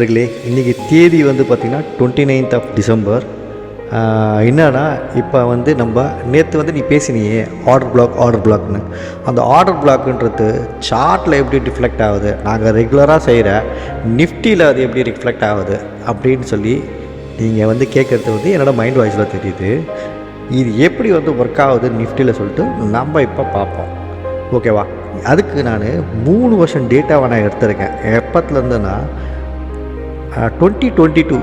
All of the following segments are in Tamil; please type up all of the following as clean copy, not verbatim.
நண்பர்களே, இன்றைக்கி தேதி வந்து பார்த்திங்கன்னா 29th ஆஃப் டிசம்பர். என்னன்னா இப்போ வந்து நம்ம நேற்று வந்து நீ பேசினியே ஆர்டர் பிளாக்னு, அந்த ஆர்டர் பிளாக்ன்றது சார்ட்டில் எப்படி ரிஃப்ளெக்ட் ஆகுது, நாங்கள் ரெகுலராக செய்கிற நிஃப்டியில் அது எப்படி ரிஃப்ளெக்ட் ஆகுது அப்படின்னு சொல்லி நீங்கள் வந்து கேட்குறது வந்து என்னோடய மைண்ட் வாய்ஸில் தெரியுது. இது எப்படி வந்து ஒர்க் ஆகுது நிஃப்டியில் சொல்லிட்டு நம்ம இப்போ பார்ப்போம். ஓகேவா? அதுக்கு நான் 3 வருஷம் டேட்டாவை நான் எடுத்திருக்கேன். எப்பத்துலேருந்துன்னா 2022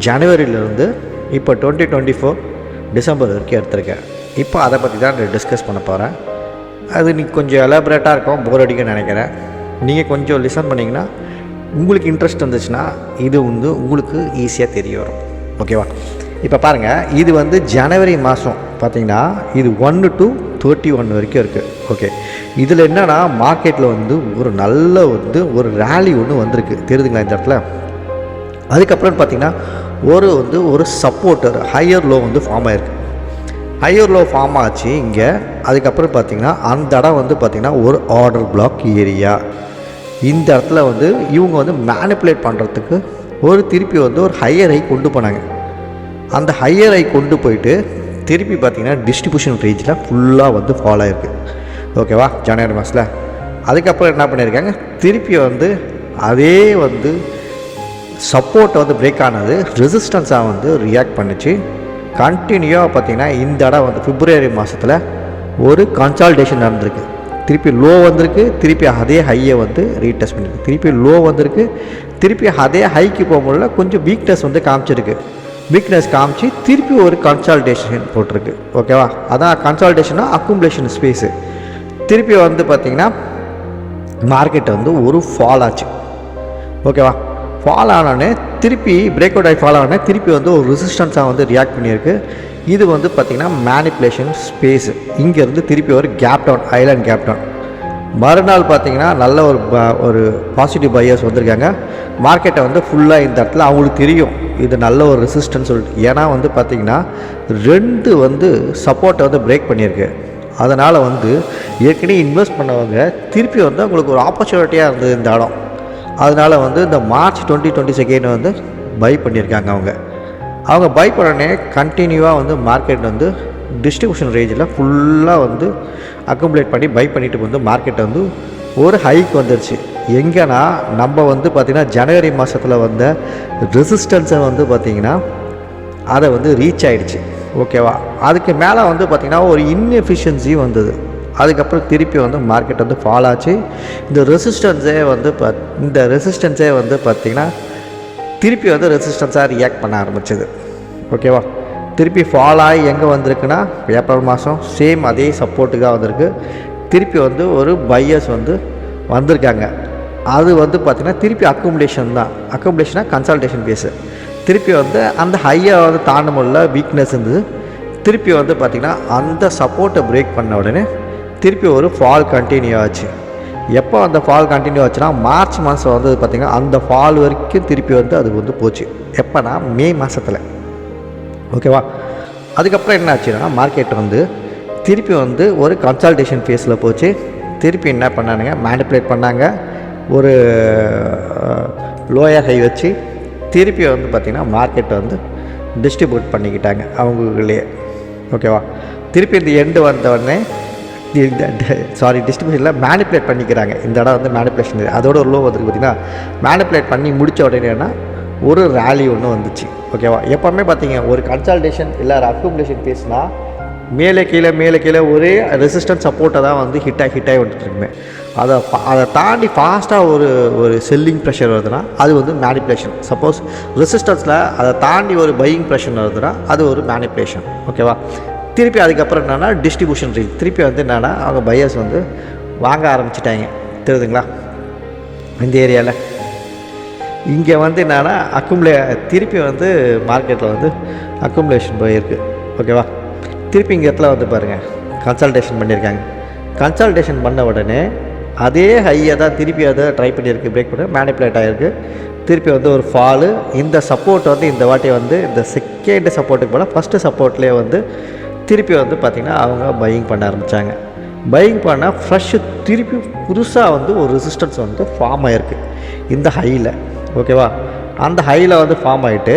ஜனவரியிலேருந்து இப்போ 2024 டிசம்பர் வரைக்கும் எடுத்திருக்கேன். இப்போ அதை பற்றி தான் நான் டிஸ்கஸ் பண்ண போகிறேன். அது நீ கொஞ்சம் எலாபரேட்டாக இருக்கும், போர் அடிக்க நினைக்கிறேன். நீங்கள் கொஞ்சம் லிசன் பண்ணிங்கன்னா உங்களுக்கு இன்ட்ரெஸ்ட் இருந்துச்சுன்னா இது வந்து உங்களுக்கு ஈஸியாக தெரிய வரும். ஓகேவா? இப்போ பாருங்கள், இது வந்து ஜனவரி மாதம் பார்த்திங்கன்னா இது 1 to 31 வரைக்கும் இருக்குது. ஓகே, இதில் என்னென்னா மார்க்கெட்டில் வந்து ஒரு நல்ல வந்து ஒரு ரேலி ஒன்று வந்திருக்கு, தெரியுதுங்களா இந்த இடத்துல. அதுக்கப்புறம் பார்த்திங்கன்னா ஒரு சப்போர்ட்டர் ஹையர் லோ வந்து ஃபார்ம் ஆகிருக்கு. ஹையர் லோ ஃபார்ம் ஆச்சு இங்கே. அதுக்கப்புறம் பார்த்திங்கன்னா அந்த இடம் வந்து பார்த்திங்கன்னா ஒரு ஆர்டர் பிளாக் ஏரியா. இந்த இடத்துல வந்து இவங்க வந்து மேனிப்புலேட் பண்ணுறதுக்கு திருப்பி வந்து ஒரு ஹையர் ஹை கொண்டு போனாங்க. அந்த ஹையர் ஹை கொண்டு போயிட்டு திருப்பி பார்த்திங்கன்னா டிஸ்ட்ரிபியூஷன் ரேஞ்சில் ஃபுல்லாக வந்து ஃபாலோ ஆகிருக்கு. ஓகேவா? ஜனவரி மாதத்தில் அதுக்கப்புறம் என்ன பண்ணியிருக்காங்க, திருப்பி வந்து அதே வந்து சப்போர்ட்டை வந்து பிரேக் ஆனது ரெசிஸ்டன்ஸாக வந்து ரியாக்ட் பண்ணிச்சு. கண்டினியூவாக பார்த்திங்கன்னா இந்த இடம் வந்து பிப்ரவரி மாதத்தில் ஒரு கன்சால்டேஷன் நடந்திருக்கு. திருப்பி லோ வந்திருக்கு, திருப்பி அதே ஹையை வந்து ரீடெஸ்ட் பண்ணியிருக்கு. திருப்பி லோ வந்திருக்கு, திருப்பி அதே ஹைக்கு போகும்போது கொஞ்சம் வீக்னஸ் வந்து காமிச்சிருக்கு. வீக்னஸ் காமிச்சு திருப்பி ஒரு கன்சால்டேஷன் போட்டிருக்கு. ஓகேவா? அதான் கன்சால்டேஷனாக அக்குமுலேஷன் ஸ்பேஸு. திருப்பி வந்து பார்த்திங்கன்னா மார்க்கெட் வந்து ஒரு ஃபால் ஆச்சு. ஓகேவா? ஃபால் ஆனோடனே திருப்பி பிரேக் அவுட் ஆகி ஃபால் ஆனோடனே திருப்பி வந்து ஒரு ரெசிஸ்டன்ஸாக வந்து ரியாக்ட் பண்ணியிருக்கு. இது வந்து பார்த்திங்கன்னா மேனிப்புலேஷன் ஸ்பேஸு. இங்கேருந்து திருப்பி ஒரு Cape Town, island Cape Town. மறுநாள் பார்த்திங்கன்னா நல்ல ஒரு பாசிட்டிவ் பையர்ஸ் வந்திருக்காங்க. மார்க்கெட்டை வந்து ஃபுல்லாக இந்த இடத்துல அவங்களுக்கு தெரியும் இது நல்ல ஒரு ரெசிஸ்டன்ஸ் சொல்லிட்டு. ஏன்னா வந்து பார்த்திங்கன்னா 2 வந்து சப்போர்ட்டை வந்து பிரேக் பண்ணியிருக்கு. அதனால் வந்து ஏற்கனவே இன்வெஸ்ட் பண்ணவங்க திருப்பி வந்து அவங்களுக்கு ஒரு ஆப்பர்ச்சுனிட்டியாக இருந்தது இந்த இடம். அதனால் வந்து இந்த மார்ச் 2022 வந்து பை பண்ணியிருக்காங்க. அவங்க பை பண்ணோடனே கண்டினியூவாக வந்து மார்க்கெட் வந்து டிஸ்ட்ரிபியூஷன் ரேஞ்சில் ஃபுல்லாக வந்து அக்குமுலேட் பண்ணி பை பண்ணிட்டு வந்து மார்க்கெட்டை வந்து ஒரு ஹைக் வந்துடுச்சு. எங்கன்னா நம்ம வந்து பார்த்திங்கன்னா ஜனவரி மாதத்தில் வந்த ரெசிஸ்டன்ஸை வந்து பார்த்திங்கன்னா அதை வந்து ரீச் ஆகிடுச்சு. ஓகேவா? அதுக்கு மேலே வந்து பார்த்திங்கன்னா ஒரு இன்எஃபிஷியன்சி வந்தது. அதுக்கப்புறம் திருப்பி வந்து மார்க்கெட் வந்து ஃபால் ஆச்சு. இந்த ரெசிஸ்டன்ஸே வந்து பார்த்திங்கன்னா திருப்பி வந்து ரெசிஸ்டன்ஸாக ரியாக்ட் பண்ண ஆரம்பிச்சது. ஓகேவா? திருப்பி ஃபால் ஆகி எங்கே வந்திருக்குன்னா ஏப்ரல் மாதம் சேம் அதே சப்போர்ட்டுக்காக வந்திருக்கு. திருப்பி வந்து ஒரு பையர்ஸ் வந்து வந்திருக்காங்க. அது வந்து பார்த்திங்கன்னா திருப்பி அக்குமுலேஷனாக கன்சல்டேஷன் பேஸு. திருப்பி வந்து அந்த ஹையை வந்து தாண்ட முடியல, வீக்னஸ் இருந்தது. திருப்பி வந்து பார்த்திங்கன்னா அந்த சப்போர்ட்டை பிரேக் பண்ண உடனே திருப்பி ஒரு ஃபால் கண்டினியூ ஆச்சு. எப்போ அந்த ஃபால் கண்டினியூ ஆச்சுன்னா மார்ச் மாதம் வந்து பார்த்திங்கன்னா அந்த ஃபால் வரைக்கும் திருப்பி வந்து அது வந்து போச்சு. எப்போனா மே மாதத்தில். ஓகேவா? அதுக்கப்புறம் என்ன ஆச்சுன்னா மார்க்கெட் வந்து திருப்பி வந்து ஒரு கன்சல்டேஷன் ஃபேஸில் போச்சு. திருப்பி என்ன பண்ணானுங்க, மேனிப்புலேட் பண்ணாங்க. ஒரு லோயர் ஹை வச்சு திருப்பி வந்து பார்த்திங்கன்னா மார்க்கெட்டை வந்து டிஸ்ட்ரிபியூட் பண்ணிக்கிட்டாங்க அவங்களே. ஓகேவா? திருப்பி இந்த எண்டு வந்தவுடனே டிஸ்ட்ரிபியூஷனில் மேனிப்புலேட் பண்ணிக்கிறாங்க. இந்த இடம் வந்து மேனிப்புலேஷன். அதோட ஒரு லோ வந்துருக்கு பார்த்திங்கன்னா மேனிப்புலேட் பண்ணி முடித்த உடனேனா ஒரு ரேலி ஒன்று வந்துச்சு. ஓகேவா? எப்போவுமே பார்த்திங்க ஒரு கன்சல்டேஷன் இல்லை அக்குமுலேஷன் பேஸ்னால் மேலே கீழே ஒரே ரெசிஸ்டன்ஸ் சப்போர்ட்டை தான் வந்து ஹிட் ஆகி வந்துட்டுருக்குமே. அதை தாண்டி ஃபாஸ்ட்டாக ஒரு செல்லிங் ப்ரெஷர் வருதுன்னா அது வந்து மேனிப்புலேஷன். சப்போஸ் ரெசிஸ்டன்ஸில் அதை தாண்டி ஒரு பையிங் ப்ரெஷர் வருதுன்னா அது ஒரு மேனிப்புலேஷன். ஓகேவா? திருப்பி அதுக்கப்புறம் என்னென்னா டிஸ்ட்ரிபியூஷன் ரேஞ்ச். திருப்பி வந்து என்னென்னா அவங்க பையர்ஸ் வந்து வாங்க ஆரம்பிச்சிட்டாங்க. தெரியுதுங்களா? இந்த ஏரியாவில் இங்கே வந்து என்னென்னா திருப்பி வந்து மார்க்கெட்டில் வந்து அக்குமுலேஷன் போயிருக்கு. ஓகேவா? திருப்பி இங்கே இடத்துல வந்து பாருங்கள் கன்சல்டேஷன் பண்ணியிருக்காங்க. கன்சல்டேஷன் பண்ண உடனே அதே ஹையை தான் திருப்பி அதை ட்ரை பண்ணியிருக்கு, பிரேக் பண்ணி மேனிப்புலேட் ஆகிருக்கு. திருப்பி வந்து ஒரு ஃபாலு. இந்த சப்போர்ட் வந்து இந்த வாட்டி வந்து இந்த செகண்ட் சப்போர்ட்டுக்கு போல் ஃபஸ்ட்டு சப்போர்ட்லேயே வந்து திருப்பி வந்து பார்த்திங்கன்னா அவங்க பையிங் பண்ண ஆரம்பித்தாங்க. பையிங் பண்ணால் ஃப்ரெஷ்ஷு திருப்பி புதுசாக வந்து ஒரு ரெசிஸ்டன்ஸ் வந்து ஃபார்ம் ஆகிருக்கு இந்த ஹையில். ஓகேவா? அந்த ஹையில் வந்து ஃபார்ம் ஆகிட்டு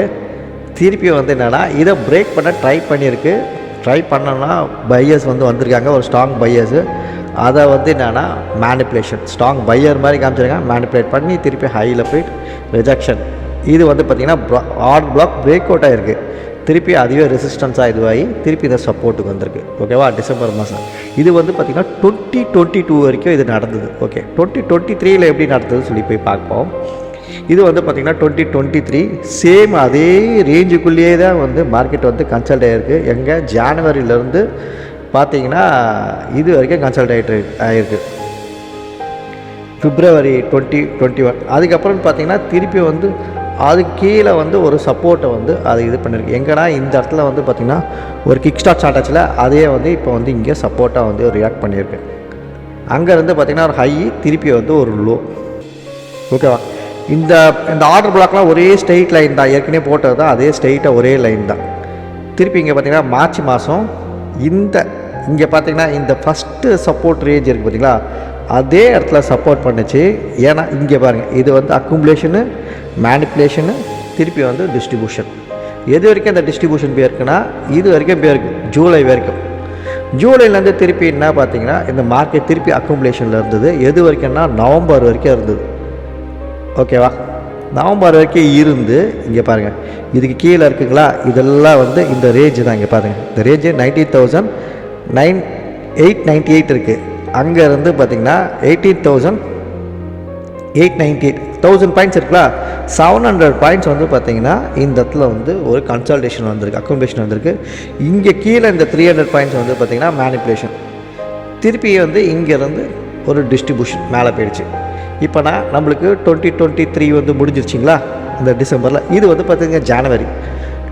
திருப்பி வந்து என்னென்னா இதை பிரேக் பண்ண ட்ரை பண்ணோன்னா பையர்ஸ் வந்து வந்திருக்காங்க, ஒரு ஸ்ட்ராங் பையர்ஸு. அதை வந்து என்னென்னா மேனிப்புலேஷன், ஸ்ட்ராங் பையர் மாதிரி காமிச்சிருக்காங்க, மேனிப்புலேட் பண்ணி திருப்பி ஹையில் போயிட்டு ரிஜெக்ஷன். இது வந்து பார்த்திங்கன்னா ஆர்டர் பிளாக் பிரேக் அவுட் ஆகிருக்கு, திருப்பி அதுவே ரெசிஸ்டன்ஸாக இதுவாகி திருப்பி இதை சப்போர்ட்டுக்கு வந்திருக்கு. ஓகேவா, டிசம்பர் மாதம் இது வந்து பார்த்திங்கன்னா 2022 வரைக்கும் இது நடந்தது. ஓகே, 2023 எப்படி நடந்ததுன்னு சொல்லி போய் பார்ப்போம். இது வந்து பார்த்திங்கன்னா 2023 சேம் அதே ரேஞ்சுக்குள்ளேயே தான் வந்து மார்க்கெட் வந்து கன்சல்ட் ஆகிருக்கு. எங்கே ஜான்வரியிலேருந்து பார்த்திங்கன்னா இது வரைக்கும் கன்சல்ட் ஆகிருக்கு February 2021. அதுக்கப்புறம் பார்த்திங்கன்னா திருப்பி வந்து அது கீழே வந்து ஒரு சப்போர்ட்டை வந்து அது இது பண்ணியிருக்கு. எங்கன்னா இந்த இடத்துல வந்து பார்த்திங்கன்னா ஒரு கிக் ஸ்டார்ட் ஆச்சுல, அதே வந்து இப்போ வந்து இங்கே சப்போர்ட்டாக வந்து ரியாக்ட் பண்ணியிருக்கு. அங்கேருந்து பார்த்திங்கன்னா ஒரு ஹை, திருப்பி வந்து ஒரு லோ. ஓகேவா, இந்த ஆர்டர் பிளாக்லாம் ஒரே ஸ்ட்ரெயிட் லைன் தான், ஏற்கனவே போட்டது தான், அதே ஸ்ட்ரெயிட்டாக ஒரே லைன் தான். திருப்பி இங்கே பார்த்திங்கன்னா மார்ச் மாதம் இங்கே பார்த்திங்கன்னா இந்த ஃபஸ்ட்டு சப்போர்ட் ரேஞ்ச் இருக்குது பார்த்திங்களா, அதே இடத்துல சப்போர்ட் பண்ணிச்சு. ஏன்னா இங்கே பாருங்கள், இது வந்து அக்குமுலேஷனு, மேனிப்புலேஷனு, திருப்பி வந்து டிஸ்ட்ரிபியூஷன். எது வரைக்கும் அந்த டிஸ்ட்ரிபியூஷன் போயிருக்குன்னா இது வரைக்கும் போயிருக்கு, ஜூலை வரைக்கும். ஜூலைலேருந்து திருப்பி என்ன பார்த்திங்கன்னா இந்த மார்க்கெட் திருப்பி அக்குமுலேஷனில் இருந்தது. எது வரைக்கும்னா நவம்பர் வரைக்கும் இருந்தது. ஓகேவா, நவம்பர் வரைக்கும் இருந்து இங்கே பாருங்கள் இதுக்கு கீழே இருக்குங்களா, இதெல்லாம் வந்து இந்த ரேஞ்சு தான். இங்கே பாருங்கள், இந்த ரேஞ்சு 19,898 இருக்குது. அங்கேருந்து பார்த்திங்கன்னா 18,898 1000 பாயிண்ட்ஸ் இருக்குல்ல, 700 பாயிண்ட்ஸ் வந்து பார்த்திங்கன்னா இந்த இடத்துல வந்து ஒரு கன்சல்டேஷன் வந்திருக்கு, அக்குமுலேஷன் வந்திருக்கு. இங்கே கீழே இந்த 300 பாயிண்ட்ஸ் வந்து பார்த்திங்கன்னா மேனிப்புலேஷன், திருப்பி வந்து இங்கேருந்து ஒரு டிஸ்ட்ரிபியூஷன் மேலே போயிடுச்சு. இப்போ நம்மளுக்கு 2023 வந்து முடிஞ்சிருச்சிங்களா இந்த டிசம்பரில். இது வந்து பார்த்திங்கன்னா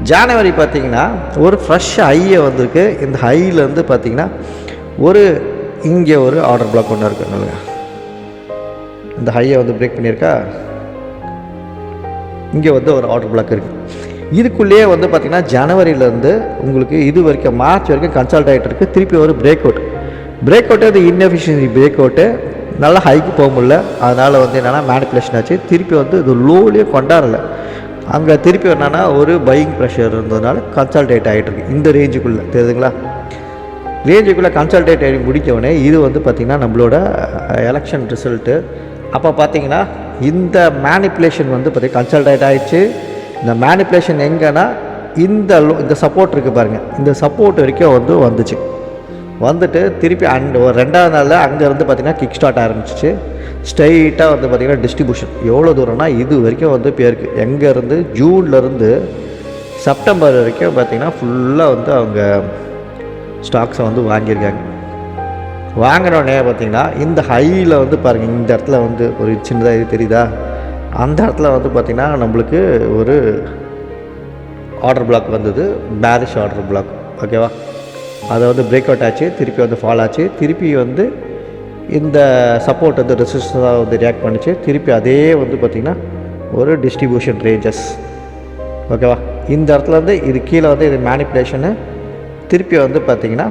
ஜான்வரி பார்த்திங்கன்னா ஒரு ஃப்ரெஷ் ஹையை வந்திருக்கு. இந்த ஹையிலேருந்து பார்த்திங்கன்னா ஒரு இங்கே ஒரு ஆர்டர் பிளாக் ஒன்று இருக்குது. நல்ல இந்த ஹையை வந்து பிரேக் பண்ணியிருக்கா, இங்கே வந்து ஒரு ஆர்டர் பிளாக் இருக்குது. இதுக்குள்ளேயே வந்து பார்த்திங்கன்னா ஜனவரியிலேருந்து உங்களுக்கு இது வரைக்கும் மார்ச் வரைக்கும் கன்சல்ட் ஆகிட்டு இருக்குது. திருப்பி ஒரு பிரேக் அவுட்டு அது இன்எஃபிஷியன்சி பிரேக் அவுட்டு, நல்லா ஹைக்கு போக முடியல. அதனால் வந்து என்னென்னா மேனிப்புலேஷன் ஆச்சு. திருப்பி வந்து இது லோலேயே கொண்டாடலை, அங்கே திருப்பி என்னென்னா ஒரு பையிங் ப்ரெஷர் இருந்ததுனால கன்சல்டேட் ஆகிட்டுருக்கு இந்த ரேஞ்சுக்குள்ளே. தெரியுதுங்களா, ரேஞ்சுக்குள்ளே கன்சல்டேட் ஆகி முடித்தவொடனே இது வந்து பார்த்திங்கன்னா நம்மளோட எலெக்ஷன் ரிசல்ட்டு. அப்போ பார்த்திங்கன்னா இந்த மேனிப்புலேஷன் வந்து பார்த்திங்கன்னா கன்சல்டேட் ஆகிடுச்சு. இந்த மேனிப்புலேஷன் எங்கன்னா இந்த சப்போர்ட் இருக்குது பாருங்கள், இந்த சப்போர்ட் வரைக்கும் வந்து வந்துட்டு திருப்பி ஒரு 2வது நாளில் அங்கேருந்து பார்த்திங்கன்னா கிக் ஸ்டார்ட் ஆரம்பிச்சிச்சு. ஸ்ட்ரெயிட்டாக வந்து பார்த்திங்கன்னா டிஸ்ட்ரிபியூஷன் எவ்வளோ தூரம்னா இது வரைக்கும் வந்து போயிருக்கு. எங்கேருந்து ஜூன்லேருந்து செப்டம்பர் வரைக்கும் பார்த்திங்கன்னா ஃபுல்லாக வந்து அவங்க ஸ்டாக்ஸை வந்து வாங்கியிருக்காங்க. வாங்கினோடனே பார்த்திங்கன்னா இந்த ஹையில் வந்து பாருங்கள், இந்த இடத்துல வந்து ஒரு சின்னதாக இது தெரியுதா, அந்த இடத்துல வந்து பார்த்திங்கன்னா நம்மளுக்கு ஒரு ஆர்டர் பிளாக் வந்தது, பேரிஷ் ஆர்டர் பிளாக். ஓகேவா, அதை வந்து பிரேக் அவுட் ஆச்சு, திருப்பி வந்து ஃபால் ஆச்சு, திருப்பி வந்து இந்த சப்போர்ட் வந்து ரெசிஸ்டன்ஸாக வந்து ரியாக்ட் பண்ணிச்சு. திருப்பி அதே வந்து பார்த்திங்கன்னா ஒரு டிஸ்ட்ரிபியூஷன் ரேஞ்சஸ். ஓகேவா, இந்த இடத்துல வந்து இது கீழே வந்து இது மேனிப்புலேஷனு, திருப்பி வந்து பார்த்திங்கன்னா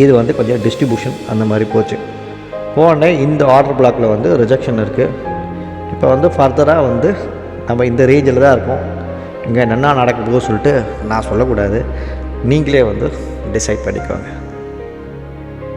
இது வந்து கொஞ்சம் டிஸ்ட்ரிபியூஷன் அந்த மாதிரி போச்சு. போனே இந்த ஆர்டர் பிளாக்கில் வந்து ரிஜெக்ஷன் இருக்குது. இப்போ வந்து ஃபர்தராக வந்து நம்ம இந்த ரேஞ்சில் தான் இருக்கோம். இங்கே என்னென்ன நடக்குதோ சொல்லிட்டு நான் சொல்லக்கூடாது, நீங்களே வந்து டிசைட் பண்ணிக்கோங்க.